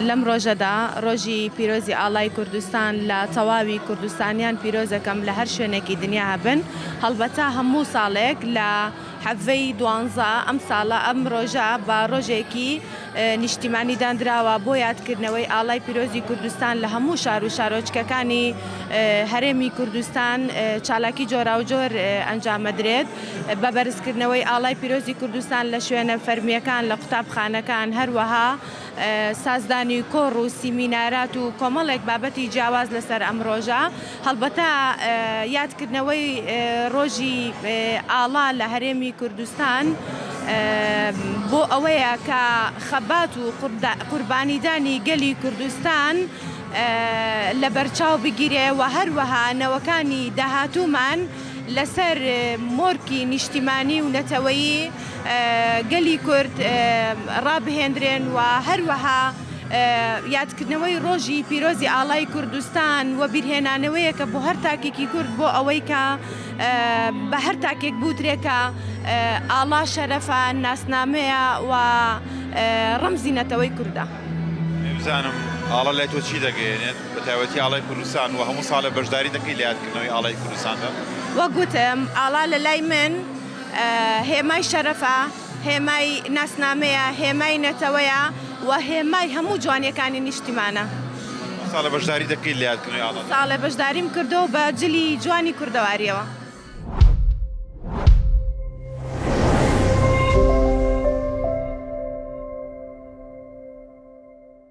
لەم ڕۆژەدا ڕۆژی پیرۆزی ئاڵای کوردستان لە تەواوی کوردستانیان پیرۆزەکەم لە هەر شوێنێکی دنیا هەبن هەڵبەتە هەموو ساڵێک لە حەڤەی 12 ئەم ساڵە ئەم ڕۆژە بە ڕۆژێکی نیشتیمانی دانراوە بۆ یادکردنەوەی ئاڵای پیرۆزی کوردستان لە هەموو شار و شارۆچکەکانی هەرێمی کوردستان چالاکی جۆرا و جۆر ئەنجامەدرێت بە بەرزکردنەوەی ئاڵای پیرۆزی کوردستان لە شوێنە فەرمیەکان لە قوتابخانەکان هەروەها سازدانی کۆڕ و سیمینارات و کۆمەڵێک بابەتی جیاواز لەسەر ئەم ڕۆژە هەڵبەتە یادکردنەوەی ڕۆژی ئاڵا لە هەرێمی کوردستان بۆ ئەوەیە کە خەبات و قوربانیدانی گەلی کوردستان لە بەرچاو بگیرێ و هەروەها نەوەکانی داهاتوومان لەسەر مۆرکی نیشتیمانی و نەتەوەیی گەلی کورد ڕابهێنرێن و هەروەها یادکردنەوەی ڕۆژی پیرۆزی ئاڵای کوردستان و بیرهێنانەوەیەکە بۆ هەر تاکێکی کورد بۆ ئەوەی کە بە هەر تاکێک بوترێکە ئاڵا شەرەفە ناسنامەیە و ڕەمزی نەتەوەی کوردە. بزانم ئاڵا لای تۆ چی دەگەێنێت بە تایبەتی ئاڵای کوردستان و هەموو ساڵە بەشداری دەکەی لە یادکردنەوەی ئاڵای کوردستاندا؟ وەک گوتم ئاڵا لە لای من هێمای شەرەفە، هێمای ناسنامەیە، هێمای نەتەوەیە و هێمای هەموو جوانیەکانی نیشتیمانە. ساڵە بەشداری دەکەی لە یادکردنەوەی ئاڵا؟ ساڵە بەشداریم کردو بە جلی جوانی کوردەواریەوە.